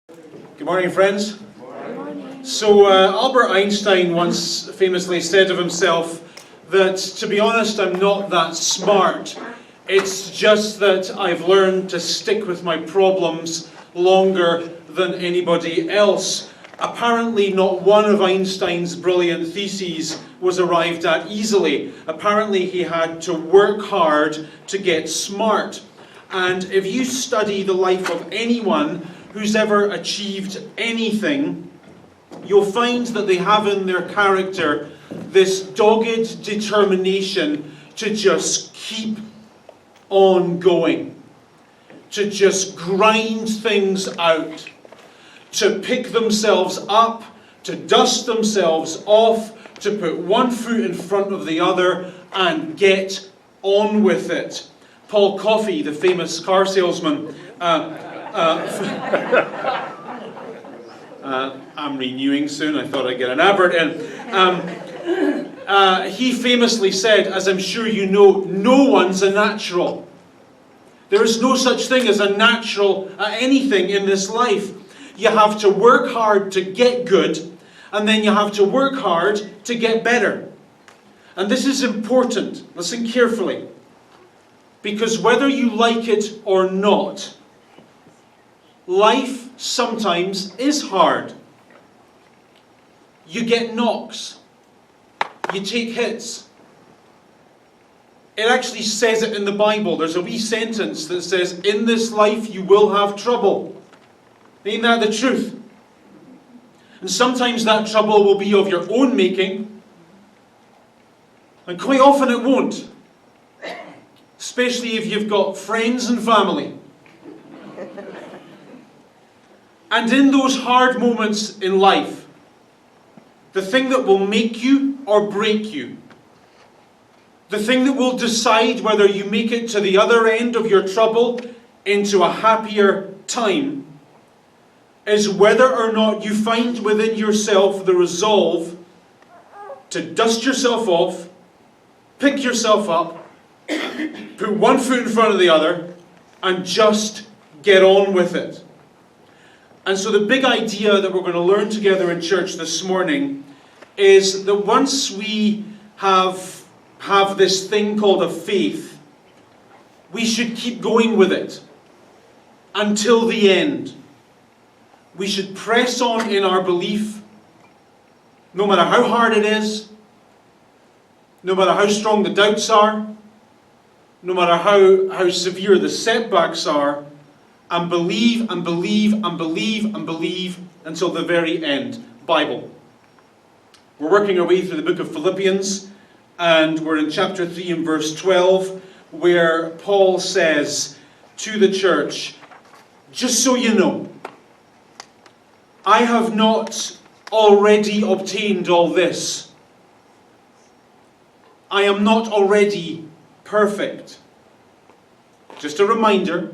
Good morning, friends. Good morning. So Albert Einstein once famously said of himself that, to be honest, I'm not that smart. It's just that I've learned to stick with my problems longer than anybody else. Apparently not one of Einstein's brilliant theses was arrived at easily. Apparently he had to work hard to get smart. And if you study the life of anyone who's ever achieved anything, you'll find that they have in their character this dogged determination to just keep on going, to just grind things out, to pick themselves up, to dust themselves off, to put one foot in front of the other and get on with it. Paul Coffey, the famous car salesman, I'm renewing soon, I thought I'd get an advert in. He famously said, as I'm sure you know, no one's a natural. There is no such thing as a natural at anything in this life. You have to work hard to get good, and then you have to work hard to get better. And this is important. Listen carefully. Because whether you like it or not, life sometimes is hard. You get knocks. You take hits. It actually says it in the Bible. There's a wee sentence that says, in this life you will have trouble. Ain't that the truth? And sometimes that trouble will be of your own making. And quite often it won't. Especially if you've got friends and family. And in those hard moments in life, the thing that will make you or break you, the thing that will decide whether you make it to the other end of your trouble into a happier time, is whether or not you find within yourself the resolve to dust yourself off, pick yourself up, put one foot in front of the other, and just get on with it. And so the big idea that we're going to learn together in church this morning is that once we have this thing called a faith, we should keep going with it until the end. We should press on in our belief, no matter how hard it is, no matter how strong the doubts are, no matter how severe the setbacks are, and believe and believe and believe and believe until the very end. Bible. We're working our way through the book of Philippians, and we're in chapter 3 and verse 12, where Paul says to the church, just so you know, I have not already obtained all this. I am not already perfect. Just a reminder,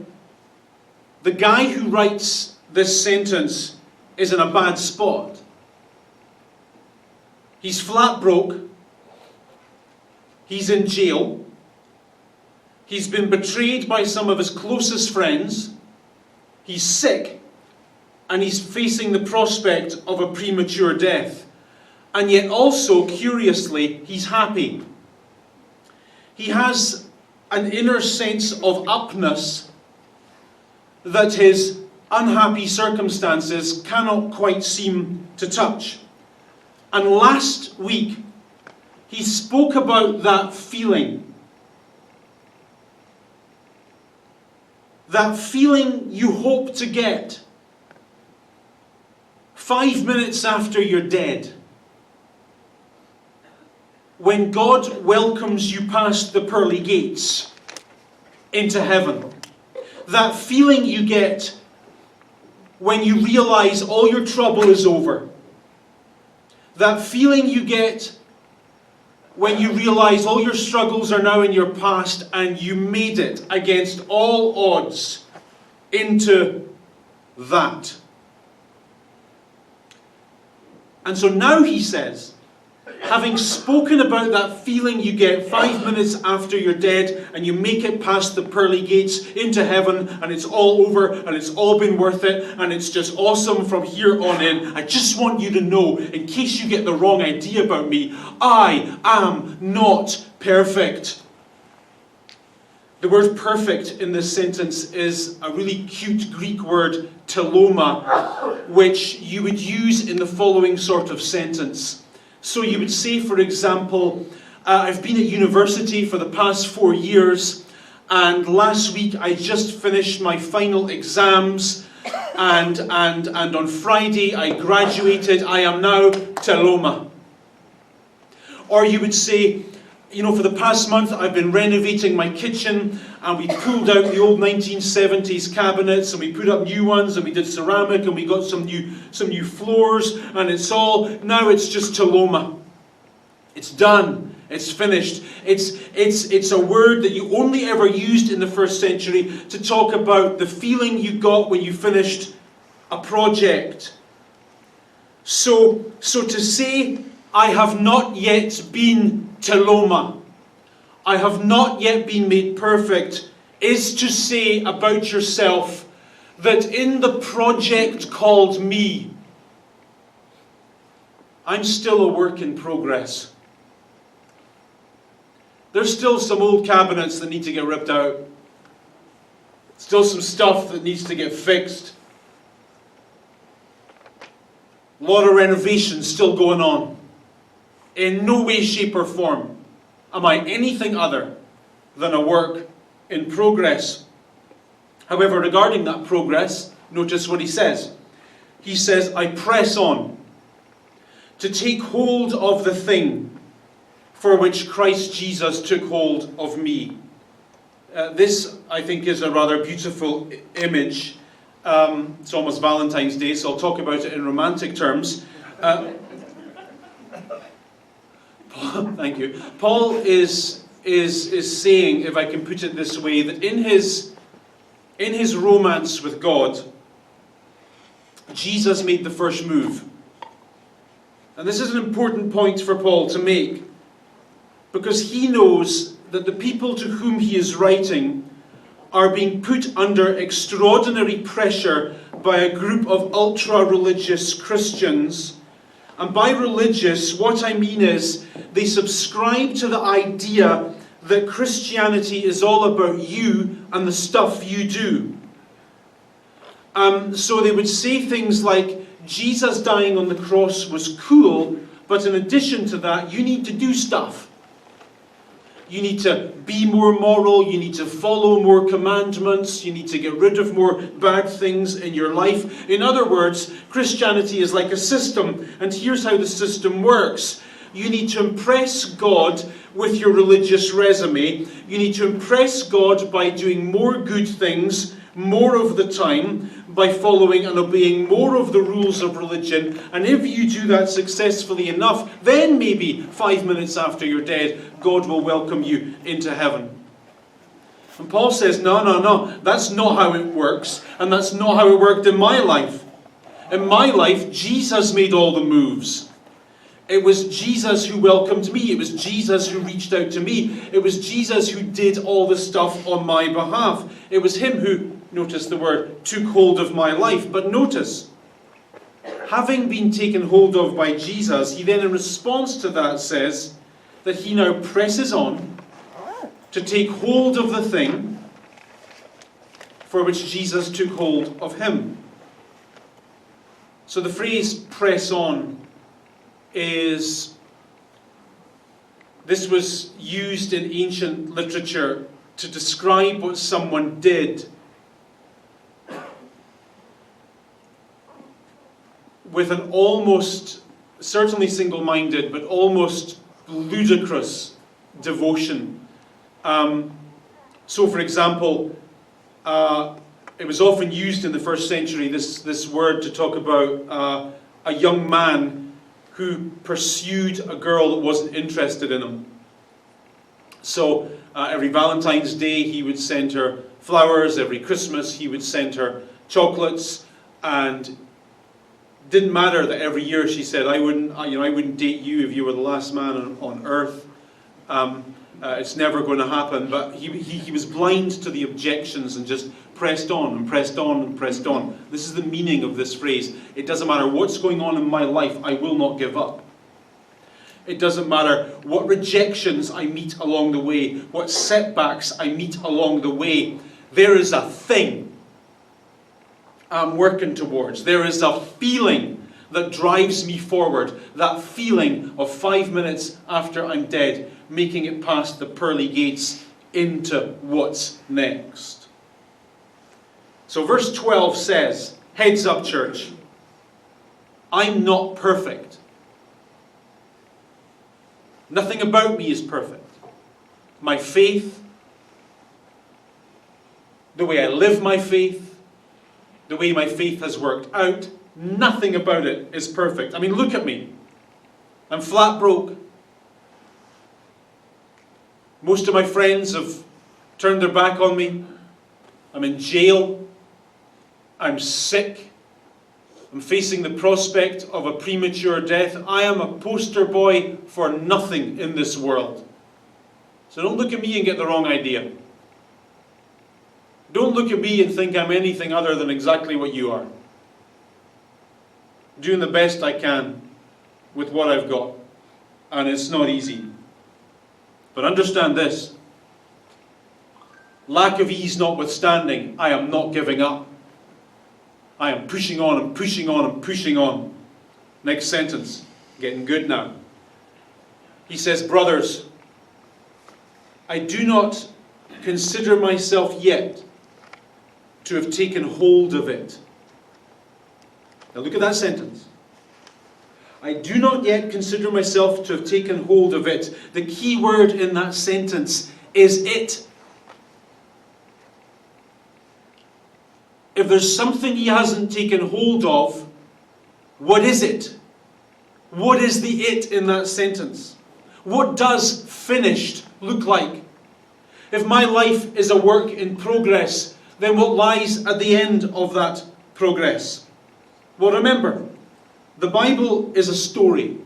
the guy who writes this sentence is in a bad spot. He's flat broke. He's in jail. He's been betrayed by some of his closest friends. He's sick. And he's facing the prospect of a premature death. And yet also, curiously, he's happy. He has an inner sense of upness that his unhappy circumstances cannot quite seem to touch. And last week, he spoke about that feeling. That feeling you hope to get 5 minutes after you're dead. When God welcomes you past the pearly gates into heaven. That feeling you get when you realize all your trouble is over. That feeling you get when you realize all your struggles are now in your past and you made it against all odds into that. And so now he says, having spoken about that feeling you get 5 minutes after you're dead and you make it past the pearly gates into heaven and it's all over and it's all been worth it and it's just awesome from here on in, I just want you to know, in case you get the wrong idea about me, I am not perfect. The word perfect in this sentence is a really cute Greek word, teloma, which you would use in the following sort of sentence. So you would say, for example, I've been at university for the past 4 years, and last week I just finished my final exams, and on Friday I graduated. I am now teloma. Or you would say, for the past month I've been renovating my kitchen, and we pulled out the old 1970s cabinets and we put up new ones, and we did ceramic and we got some new floors, and it's just teloma. It's done. It's finished. It's a word that you only ever used in the first century to talk about the feeling you got when you finished a project. So to say, I have not yet been teloma, I have not yet been made perfect, is to say about yourself that in the project called me, I'm still a work in progress. There's still some old cabinets that need to get ripped out. Still some stuff that needs to get fixed. A lot of renovations still going on. In no way, shape or form am I anything other than a work in progress. However, regarding that progress, notice what he says. He says, I press on to take hold of the thing for which Christ Jesus took hold of me. This, I think, is a rather beautiful image. It's almost Valentine's Day, so I'll talk about it in romantic terms. Thank you. Paul is saying, if I can put it this way, that in his romance with God, Jesus made the first move. And this is an important point for Paul to make, because he knows that the people to whom he is writing are being put under extraordinary pressure by a group of ultra-religious Christians. And by religious, what I mean is they subscribe to the idea that Christianity is all about you and the stuff you do. So they would say things like, Jesus dying on the cross was cool, but in addition to that, you need to do stuff. You need to be more moral, you need to follow more commandments, you need to get rid of more bad things in your life. In other words, Christianity is like a system, and here's how the system works. You need to impress God with your religious resume. You need to impress God by doing more good things more of the time, by following and obeying more of the rules of religion. And if you do that successfully enough, then maybe 5 minutes after you're dead, God will welcome you into heaven. And Paul says, no, that's not how it works, and that's not how it worked in my life. In my life, Jesus made all the moves. It was Jesus who welcomed me. It was Jesus who reached out to me. It was Jesus who did all the stuff on my behalf. It was him who, notice the word, took hold of my life. But notice, having been taken hold of by Jesus, he then in response to that says that he now presses on to take hold of the thing for which Jesus took hold of him. So the phrase press on this was used in ancient literature to describe what someone did with an almost, certainly single-minded, but almost ludicrous devotion. So for example, it was often used in the first century, this word, to talk about a young man who pursued a girl that wasn't interested in him. So every Valentine's Day he would send her flowers, every Christmas he would send her chocolates, and Didn't matter that every year she said, I wouldn't date you if you were the last man on earth. It's never going to happen. But he was blind to the objections and just pressed on and pressed on and pressed on. This is the meaning of this phrase. It doesn't matter what's going on in my life, I will not give up. It doesn't matter what rejections I meet along the way, what setbacks I meet along the way. There is a thing I'm working towards. There is a feeling that drives me forward. That feeling of 5 minutes after I'm dead, making it past the pearly gates into what's next. So verse 12 says, heads up, church, I'm not perfect. Nothing about me is perfect. My faith, the way I live my faith, the way my faith has worked out, nothing about it is perfect. I mean, look at me. I'm flat broke. Most of my friends have turned their back on me. I'm in jail. I'm sick. I'm facing the prospect of a premature death. I am a poster boy for nothing in this world. So don't look at me and get the wrong idea. Don't look at me and think I'm anything other than exactly what you are. Doing the best I can with what I've got. And it's not easy. But understand this. Lack of ease notwithstanding, I am not giving up. I am pushing on and pushing on and pushing on. Next sentence. Getting good now. He says, brothers, I do not consider myself yet to have taken hold of it. Now look at that sentence. I do not yet consider myself to have taken hold of it. The key word in that sentence is it. If there's something he hasn't taken hold of, what is it? What is the it in that sentence? What does finished look like? If my life is a work in progress, then what lies at the end of that progress? Well, remember, the Bible is a story.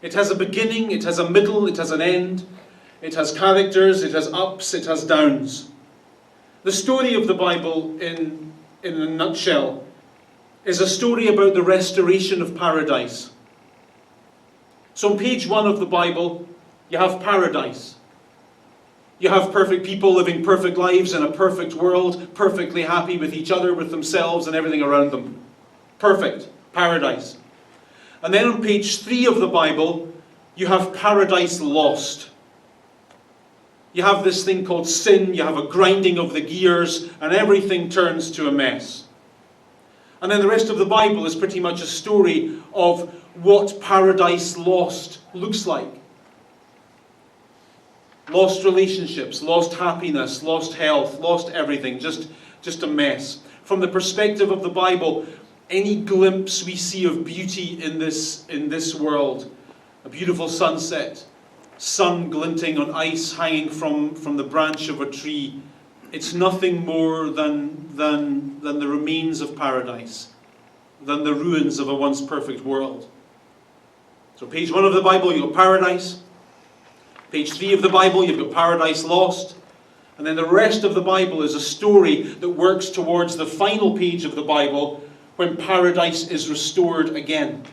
It has a beginning, it has a middle, it has an end. It has characters, it has ups, it has downs. The story of the Bible, in a nutshell, is a story about the restoration of paradise. So on page 1 of the Bible, you have paradise. You have perfect people living perfect lives in a perfect world, perfectly happy with each other, with themselves and everything around them. Perfect. Paradise. And then on page 3 of the Bible, you have paradise lost. You have this thing called sin, you have a grinding of the gears, and everything turns to a mess. And then the rest of the Bible is pretty much a story of what paradise lost looks like. Lost relationships, lost happiness, lost health, lost everything, just a mess. From the perspective of the Bible, any glimpse we see of beauty in this world, a beautiful sunset, sun glinting on ice hanging from the branch of a tree, it's nothing more than the remains of paradise, than the ruins of a once perfect world. So page 1 of the Bible, you've got paradise. Page 3 of the Bible, you've got paradise lost. And then the rest of the Bible is a story that works towards the final page of the Bible, when paradise is restored again.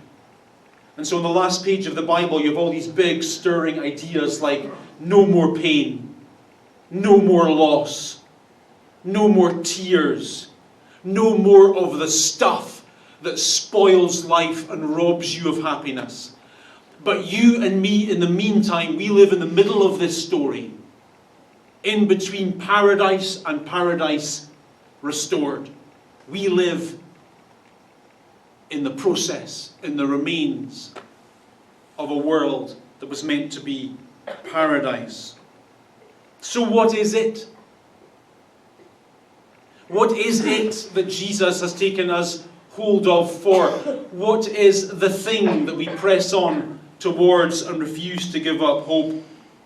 And so on the last page of the Bible, you have all these big stirring ideas like no more pain, no more loss, no more tears, no more of the stuff that spoils life and robs you of happiness. But you and me, in the meantime, we live in the middle of this story, in between paradise and paradise restored. We live in the process, in the remains of a world that was meant to be paradise. So what is it? What is it that Jesus has taken us hold of for? What is the thing that we press on towards and refuse to give up hope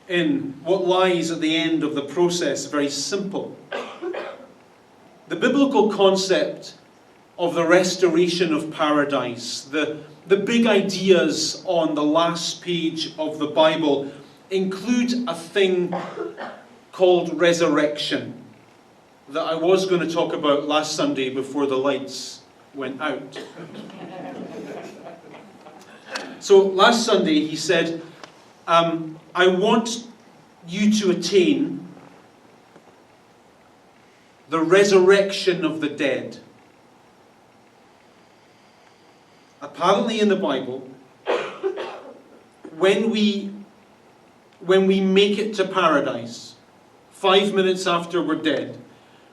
in? What lies at the end of the process? Very simple. The biblical concept of the restoration of paradise, the big ideas on the last page of the Bible include a thing called resurrection that I was going to talk about last Sunday before the lights went out. So last Sunday he said, I want you to attain the resurrection of the dead. Apparently in the Bible, when we make it to paradise, 5 minutes after we're dead,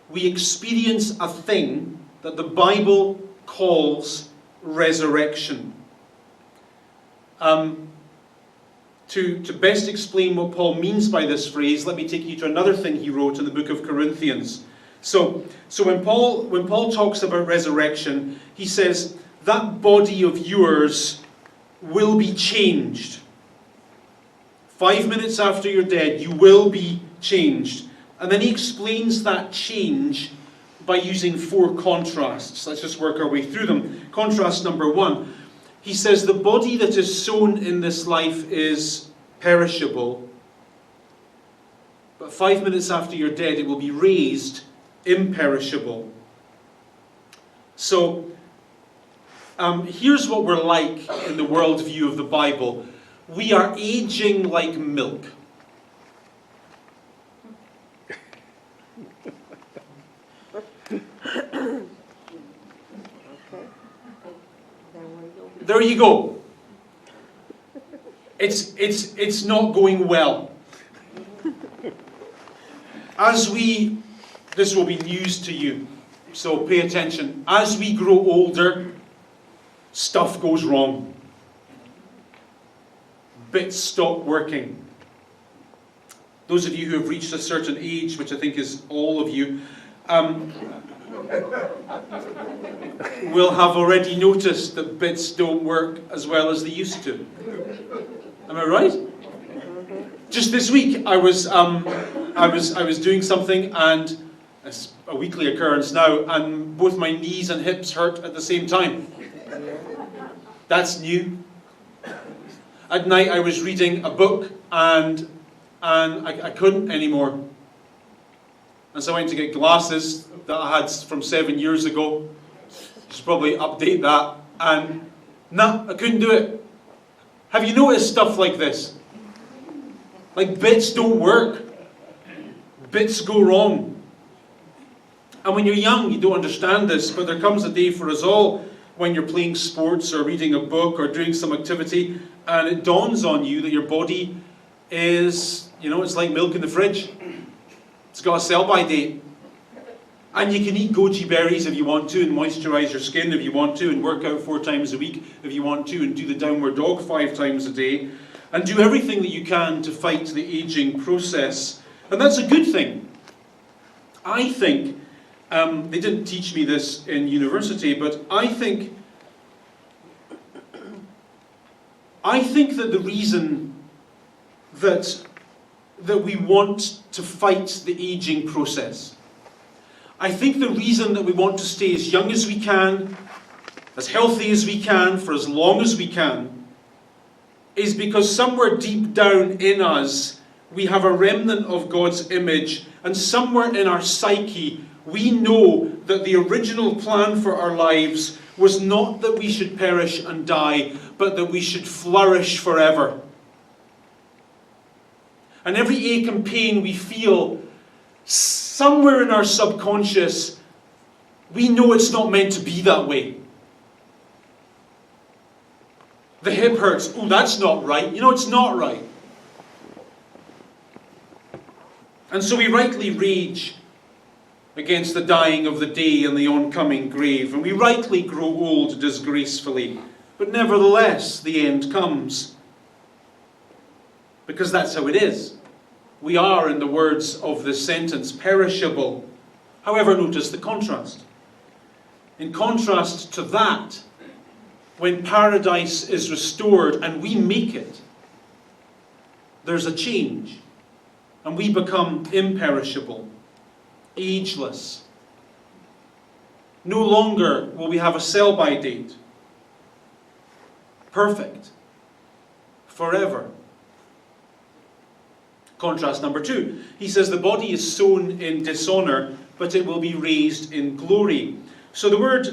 we experience a thing that the Bible calls resurrection. To best explain what Paul means by this phrase, let me take you to another thing he wrote in the book of Corinthians. So when Paul talks about resurrection, he says, that body of yours will be changed. 5 minutes after you're dead, you will be changed. And then he explains that change by using 4 contrasts. Let's just work our way through them. Contrast number 1. He says the body that is sown in this life is perishable. But 5 minutes after you're dead, it will be raised imperishable. So, here's what we're like in the worldview of the Bible. We are aging like milk. There you go. It's not going well. This will be news to you, so pay attention. As we grow older, stuff goes wrong. Bits stop working. Those of you who have reached a certain age, which I think is all of you, will have already noticed that bits don't work as well as they used to. Am I right? Just this week, I was doing something, and it's a weekly occurrence now, and both my knees and hips hurt at the same time. That's new. At night, I was reading a book, and I couldn't anymore. And so I went to get glasses that I had from 7 years ago. Should probably update that. And no, I couldn't do it. Have you noticed stuff like this? Like bits don't work. Bits go wrong. And when you're young, you don't understand this, but there comes a day for us all when you're playing sports or reading a book or doing some activity, and it dawns on you that your body is, it's like milk in the fridge. It's got a sell-by date. And you can eat goji berries if you want to, and moisturize your skin if you want to, and work out 4 times a week if you want to, and do the downward dog 5 times a day, and do everything that you can to fight the aging process. And that's a good thing. I think, they didn't teach me this in university, but I think that the reason that we want to fight the aging process, I think the reason that we want to stay as young as we can, as healthy as we can, for as long as we can, is because somewhere deep down in us, we have a remnant of God's image, and somewhere in our psyche, we know that the original plan for our lives was not that we should perish and die, but that we should flourish forever. And every ache and pain we feel, somewhere in our subconscious, we know it's not meant to be that way. The hip hurts. Oh, that's not right. It's not right. And so we rightly rage against the dying of the day and the oncoming grave. And we rightly grow old disgracefully. But nevertheless, the end comes. Because that's how it is. We are, in the words of this sentence, perishable. However, notice the contrast. In contrast to that, when paradise is restored and we make it, there's a change. And we become imperishable, ageless. No longer will we have a sell-by date. Perfect. Forever. Contrast number 2. He says the body is sown in dishonor, but it will be raised in glory. So the word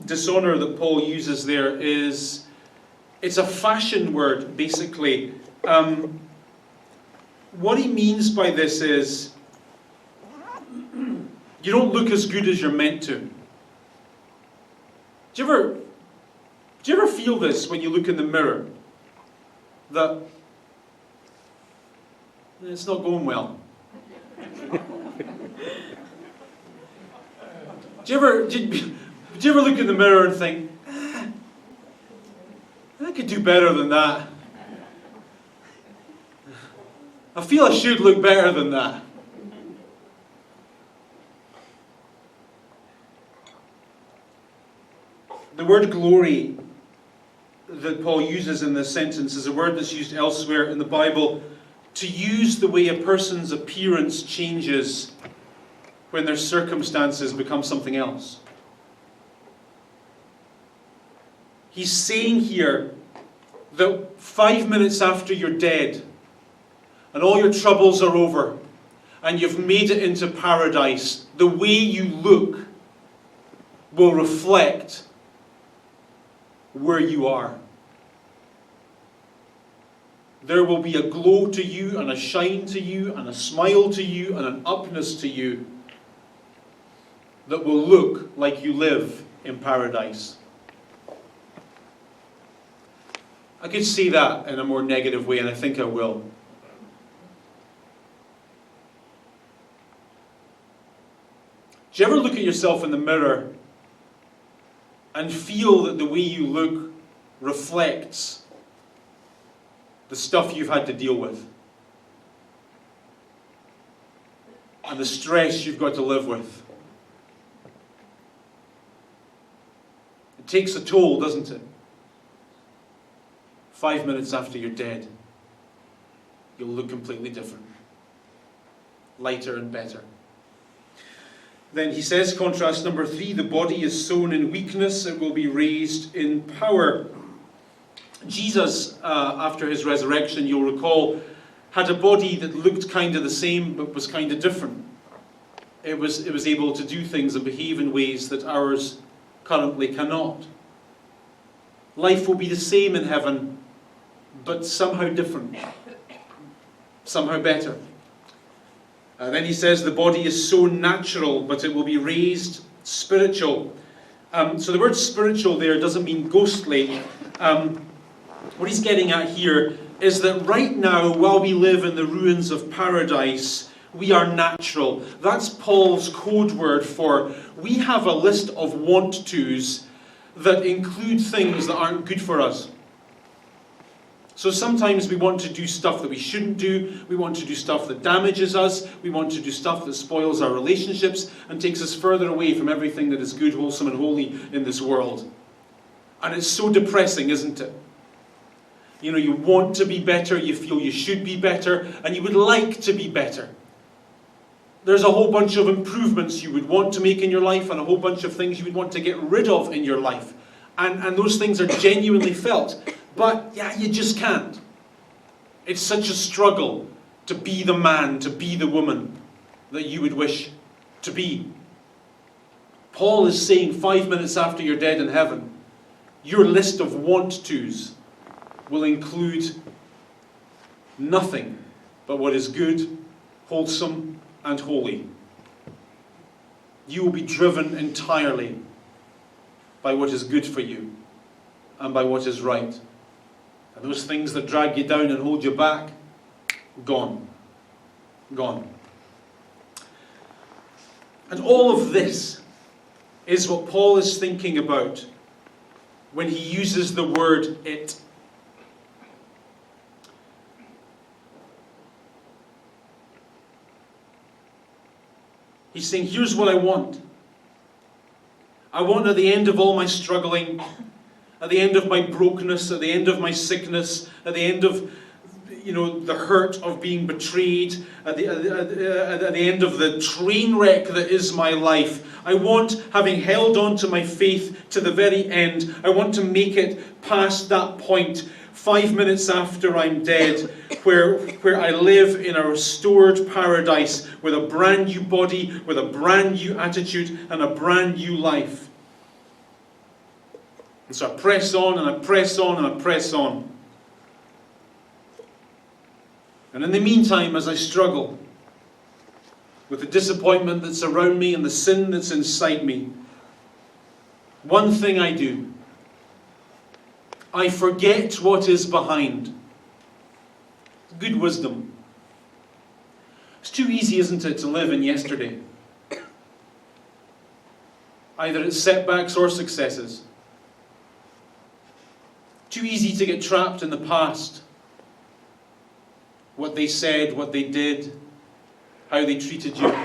dishonor that Paul uses there it's a fashion word, basically. What he means by this is, you don't look as good as you're meant to. Do you ever feel this when you look in the mirror? That it's not going well. Do you ever look in the mirror and think, I could do better than that. I feel I should look better than that. The word glory that Paul uses in this sentence is a word that's used elsewhere in the Bible to use the way a person's appearance changes when their circumstances become something else. He's saying here that 5 minutes after you're dead and all your troubles are over and you've made it into paradise, the way you look will reflect where you are. There will be a glow to you and a shine to you and a smile to you and an upness to you that will look like you live in paradise. I could see that in a more negative way, and I think I will. Do you ever look at yourself in the mirror and feel that the way you look reflects the stuff you've had to deal with and the stress you've got to live with? It takes a toll, doesn't it? 5 minutes after you're dead, you'll look completely different. Lighter and better. Then he says, contrast number 3, the body is sown in weakness, it will be raised in power. Jesus, after his resurrection, you'll recall, had a body that looked kind of the same, but was kind of different. It was able to do things and behave in ways that ours currently cannot. Life will be the same in heaven, but somehow different. Somehow better. Then he says the body is so natural, but it will be raised spiritual. So the word spiritual there doesn't mean ghostly. What he's getting at here is that right now, while we live in the ruins of paradise, we are natural. That's Paul's code word for we have a list of want-tos that include things that aren't good for us. So sometimes we want to do stuff that we shouldn't do. We want to do stuff that damages us. We want to do stuff that spoils our relationships and takes us further away from everything that is good, wholesome, and holy in this world. And it's so depressing, isn't it? You know, you want to be better, you feel you should be better, and you would like to be better. There's a whole bunch of improvements you would want to make in your life and a whole bunch of things you would want to get rid of in your life. And those things are genuinely felt. But, yeah, you just can't. It's such a struggle to be the man, to be the woman that you would wish to be. Paul is saying 5 minutes after you're dead in heaven, your list of want-tos will include nothing but what is good, wholesome, and holy. You will be driven entirely by what is good for you and by what is right. And those things that drag you down and hold you back, gone. Gone. And all of this is what Paul is thinking about when he uses the word it. He's saying, here's what I want. I want at the end of all my struggling, at the end of my brokenness, at the end of my sickness, at the end of the hurt of being betrayed at the end of the train wreck that is my life. I want, having held on to my faith to the very end, I want to make it past that point, 5 minutes after I'm dead, where I live in a restored paradise with a brand new body, with a brand new attitude, and a brand new life. And so I press on, and I press on, and I press on. And in the meantime, as I struggle with the disappointment that's around me and the sin that's inside me, one thing I do: I forget what is behind. Good wisdom. It's too easy, isn't it, to live in yesterday? Either it's setbacks or successes. Too easy to get trapped in the past. What they said, what they did, how they treated you.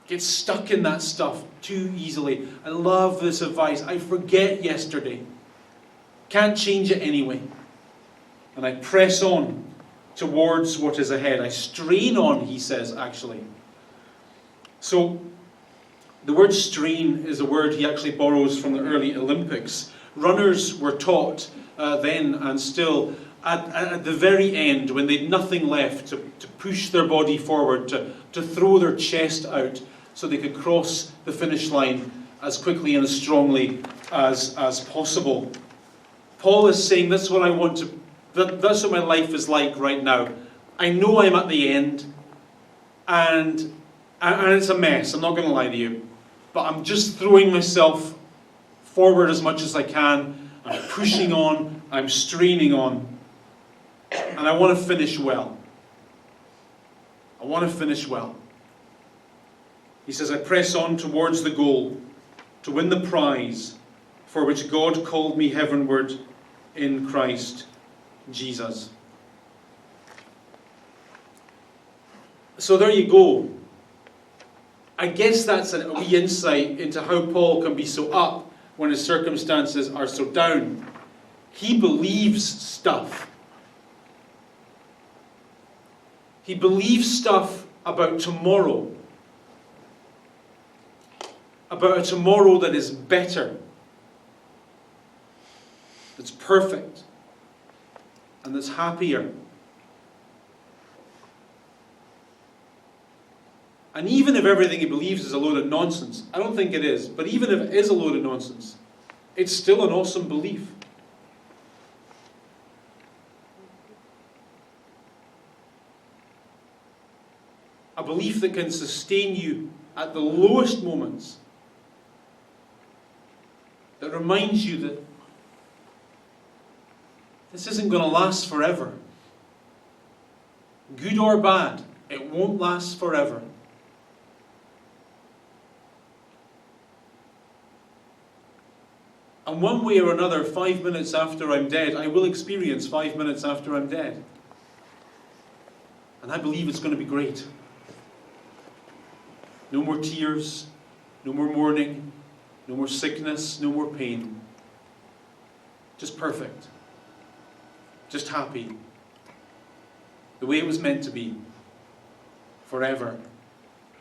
Get stuck in that stuff too easily. I love this advice. I forget yesterday. Can't change it anyway. And I press on towards what is ahead. I strain on, he says, actually. So, the word strain is a word he actually borrows from the early Olympics. Runners were taught then and still at the very end, when they'd nothing left, to push their body forward, to throw their chest out so they could cross the finish line as quickly and as strongly as possible. Paul is saying, that's what I want to, that's what my life is like right now. I know I'm at the end, and it's a mess, I'm not going to lie to you. But I'm just throwing myself forward as much as I can. I'm pushing on, I'm straining on. And I want to finish well. I want to finish well. He says, I press on towards the goal, to win the prize for which God called me heavenward in Christ Jesus. So there you go. I guess that's a wee insight into how Paul can be so up when his circumstances are so down. He believes stuff. He believes stuff about tomorrow. About a tomorrow that is better. That's perfect. And that's happier. And even if everything he believes is a load of nonsense, I don't think it is, but even if it is a load of nonsense, it's still an awesome belief. A belief that can sustain you at the lowest moments. That reminds you that this isn't going to last forever. Good or bad, it won't last forever. And one way or another, 5 minutes after I'm dead, I will experience 5 minutes after I'm dead. And I believe it's going to be great. No more tears, no more mourning, no more sickness, no more pain. Just perfect. Just happy. The way it was meant to be. Forever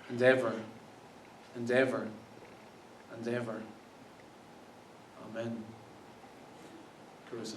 and ever and ever and ever. Amen. Carissa.